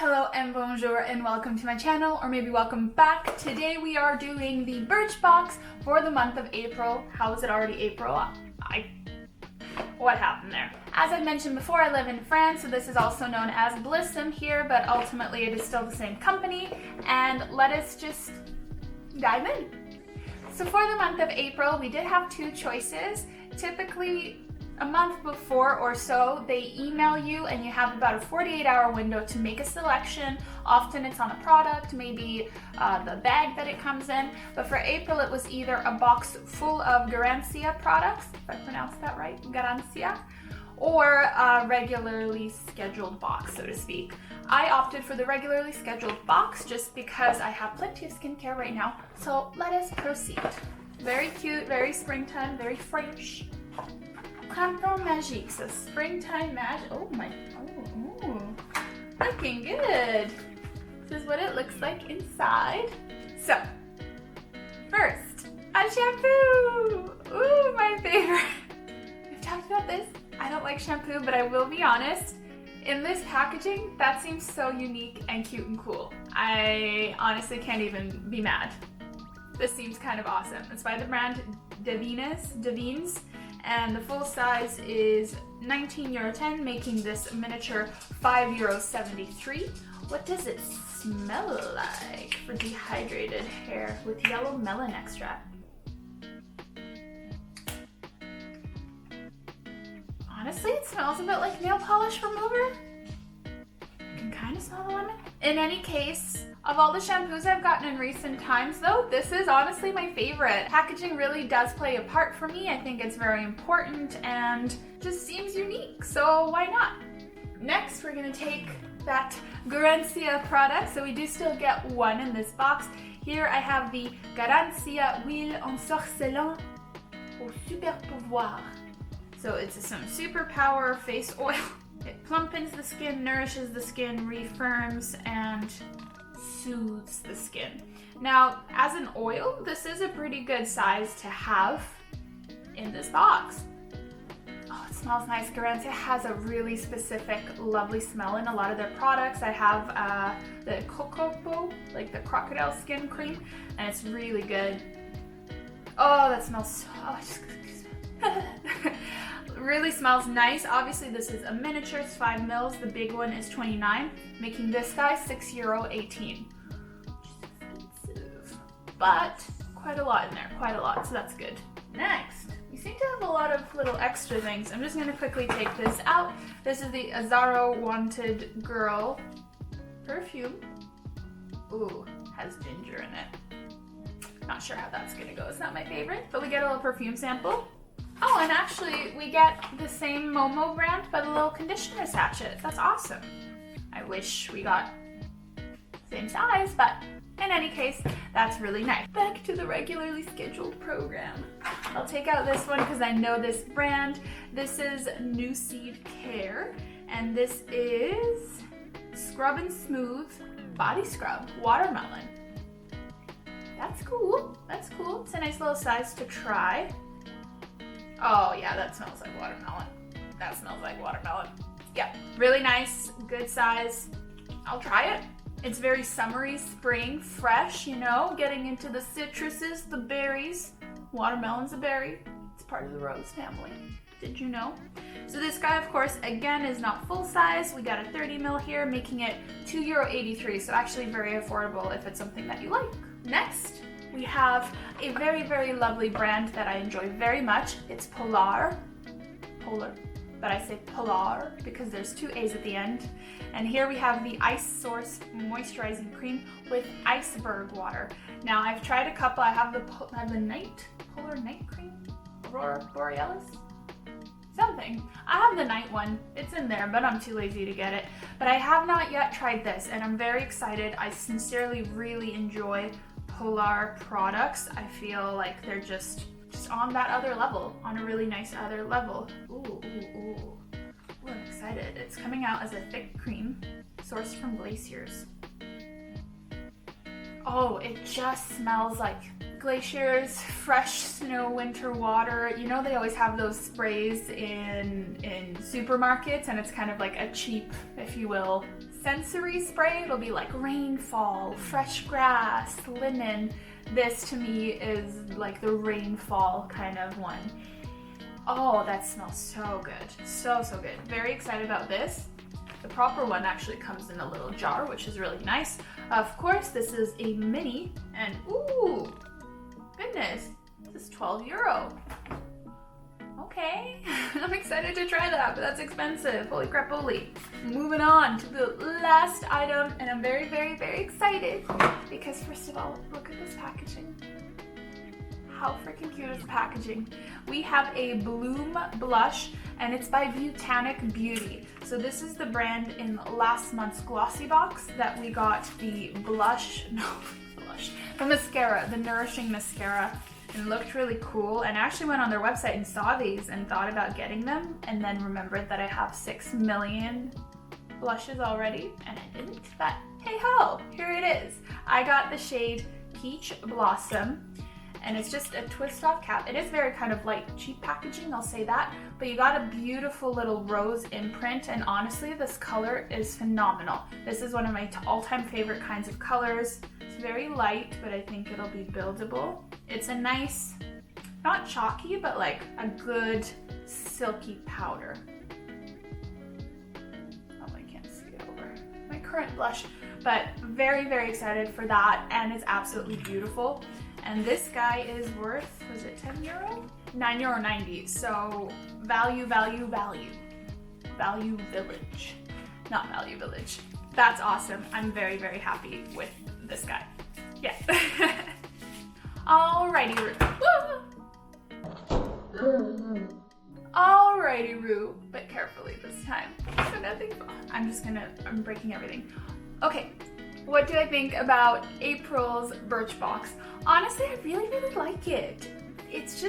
Hello and bonjour and welcome to my channel, or maybe welcome back. Today we are doing the Birchbox for the month of April. How is it already April? What happened there? As I mentioned before, I live in France, so this is also known as Blissim here, but ultimately it is still the same company, and let us just dive in. So for the month of April, we did have two choices. Typically, a month before or so, they email you and you have about a 48-hour window to make a selection. Often it's on a product, maybe the bag that it comes in. But for April, it was either a box full of Garancia products, if I pronounced that right, Garancia, or a regularly scheduled box, so to speak. I opted for the regularly scheduled box just because I have plenty of skincare right now. So let us proceed. Very cute, very springtime, very fresh. Printemps magique, so springtime magic. Oh, looking good. This is what it looks like inside. So, first, a shampoo. Ooh, my favorite. We've talked about this. I don't like shampoo, but I will be honest. In this packaging, that seems so unique and cute and cool. I honestly can't even be mad. This seems kind of awesome. It's by the brand Davines. And the full size is €19.10, making this miniature €5.73. What does it smell like for dehydrated hair with yellow melon extract? Honestly, it smells a bit like nail polish remover. You can kind of smell the lemon. In any case, of all the shampoos I've gotten in recent times though, this is honestly my favorite. Packaging really does play a part for me. I think it's very important and just seems unique, so why not? Next, we're gonna take that Garancia product. So we do still get one in this box. Here I have the Garancia Huile Ensorcelant au Super Pouvoir. So it's some superpower face oil. It plumpens the skin, nourishes the skin, refirms, and soothes the skin. Now, as an oil, this is a pretty good size to have in this box. Oh, it smells nice. Garancia has a really specific, lovely smell in a lot of their products. I have the Cocopo, like the crocodile skin cream, and it's really good. Oh, that smells so... really smells nice. Obviously this is a miniature, it's 5 mils. The big one is 29, making this guy €6.18. Expensive, but quite a lot in there, quite a lot, so that's good. Next, we seem to have a lot of little extra things. I'm just gonna quickly take this out. This is the Azzaro Wanted Girl perfume. Ooh, has ginger in it. Not sure how that's gonna go. It's not my favorite, but we get a little perfume sample. Oh, and actually, we get the same Momo brand, but a little conditioner sachet. That's awesome. I wish we got the same size, but in any case, that's really nice. Back to the regularly scheduled program. I'll take out this one because I know this brand. This is Newseed Care, and this is Scrub and Smooth Body Scrub Watermelon. That's cool. That's cool. It's a nice little size to try. Oh yeah, that smells like watermelon. That smells like watermelon. Yeah, really nice, good size. I'll try it. It's very summery, spring, fresh, you know, getting into the citruses, the berries. Watermelon's a berry. It's part of the rose family. Did you know? So this guy, of course, again, is not full size. We got a 30 ml here, making it €2.83. So actually very affordable if it's something that you like. Next, we have a very, very lovely brand that I enjoy very much. It's Polar, but I say Polaar because there's 2 A's at the end. And here we have the Ice Source Moisturizing Cream with iceberg water. Now I've tried a couple. I have the Polar Night Cream, Aurora Borealis, something. I have the night one. It's in there, but I'm too lazy to get it. But I have not yet tried this, and I'm very excited. I sincerely really enjoy Polaar products. I feel like they're just on that other level, on a really nice other level. Ooh. I'm excited. It's coming out as a thick cream, sourced from glaciers. Oh, it just smells like glaciers, fresh snow, winter water. You know, they always have those sprays in supermarkets, and it's kind of like a cheap, if you will, sensory spray, it'll be like rainfall, fresh grass, linen. This to me is like the rainfall kind of one. Oh, that smells so good. So, so good. Very excited about this. The proper one actually comes in a little jar, which is really nice. Of course, this is a mini, and ooh, goodness, this is 12 euro. Okay, I'm excited to try that, but that's expensive. Holy crap, holy. Moving on to the last item, and I'm very, very, very excited because first of all, look at this packaging. How freaking cute is the packaging? We have a Bloom blush, and it's by Beautaniq Beauty. So this is the brand in last month's glossy box that we got the the mascara, the Nourishing Mascara. And it looked really cool, and I actually went on their website and saw these and thought about getting them, and then remembered that I have 6 million blushes already, and I didn't, but hey ho, here it is. I got the shade Peach Blossom, and it's just a twist off cap. It is very kind of light, cheap packaging, I'll say that, but you got a beautiful little rose imprint, and honestly, this color is phenomenal. This is one of my all-time favorite kinds of colors. It's very light, but I think it'll be buildable. It's a nice, not chalky, but like a good silky powder. Oh, I can't see it over my current blush, but very, very excited for that, and it's absolutely beautiful. And this guy is worth, was it 10 euro? 9.90 euro, so value, value, value. Value Village, not Value Village. That's awesome. I'm very, very happy with this guy. Yeah. Alrighty, Rue. Alrighty, Rue, but carefully this time. So nothing. I'm breaking everything. Okay, what do I think about April's Birchbox? Honestly, I really, really like it. It's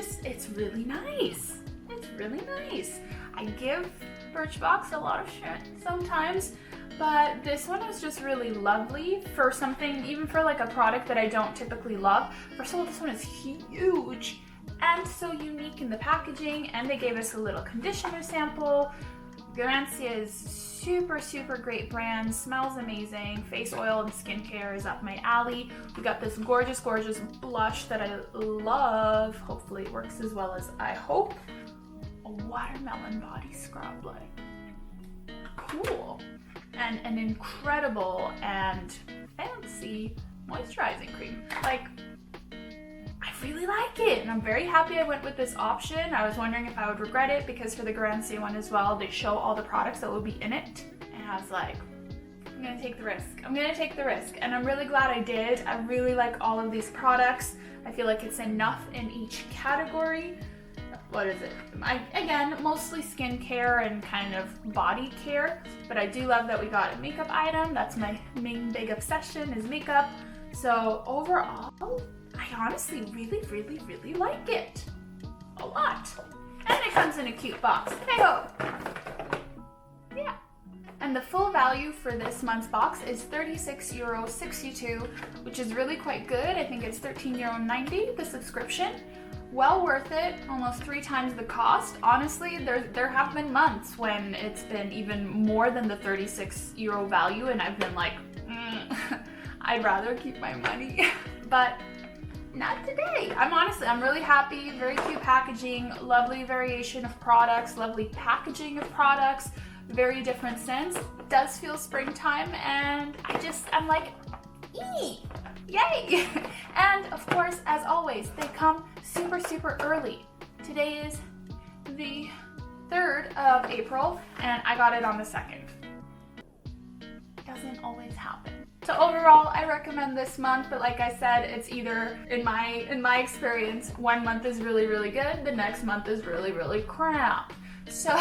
really nice. It's really nice. I give Birchbox a lot of shit sometimes, but this one is just really lovely for something, even for like a product that I don't typically love. First of all, this one is huge and so unique in the packaging, and they gave us a little conditioner sample. Garancia is super, super great brand, smells amazing. Face oil and skincare is up my alley. We got this gorgeous, gorgeous blush that I love. Hopefully it works as well as I hope. A watermelon body scrub, like, cool. And an incredible and fancy moisturizing cream. Like, I really like it, and I'm very happy I went with this option. I was wondering if I would regret it, because for the Garancia one as well, they show all the products that will be in it. And I was like, I'm gonna take the risk. I'm gonna take the risk, and I'm really glad I did. I really like all of these products. I feel like it's enough in each category. What is it? Again, mostly skincare and kind of body care, but I do love that we got a makeup item. That's my main big obsession, is makeup. So overall, I honestly really, really, really like it. A lot. And it comes in a cute box. Hey-ho! Yeah. And the full value for this month's box is €36.62, which is really quite good. I think it's €13.90, the subscription. Well worth it, almost 3 times the cost. Honestly, there have been months when it's been even more than the €36 value, and I've been like, I'd rather keep my money. But not today. I'm really happy. Very cute packaging, lovely variation of products, lovely packaging of products, very different scents. It does feel springtime, and I'm like, eee! Yay! And of course, as always, they come super, super early. Today is the 3rd of April, and I got it on the 2nd. Doesn't always happen. So overall, I recommend this month, but like I said, it's either, in my experience, one month is really, really good, the next month is really, really crap. So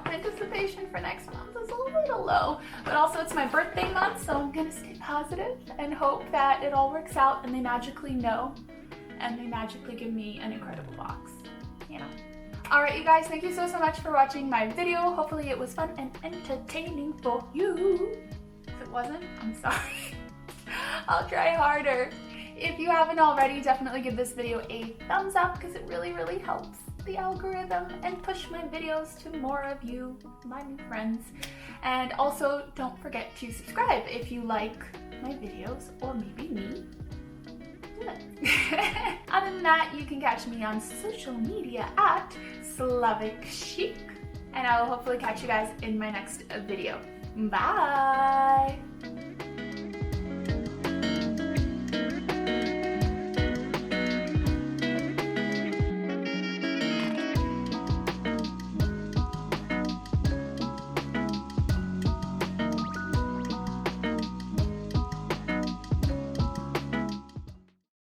anticipation for next month is a little low, but also it's my birthday month, so I'm gonna stay positive and hope that it all works out and they magically know and they magically give me an incredible box, you know. Alright, you guys, thank you so much for watching my video. Hopefully it was fun and entertaining for you. If it wasn't, I'm sorry. I'll try harder. If you haven't already, definitely give this video a thumbs up because it really, really helps. the algorithm and push my videos to more of you, my new friends. And also don't forget to subscribe if you like my videos, or maybe me. Do it. Other than that, you can catch me on social media at Slavic Chic, and I will hopefully catch you guys in my next video. Bye!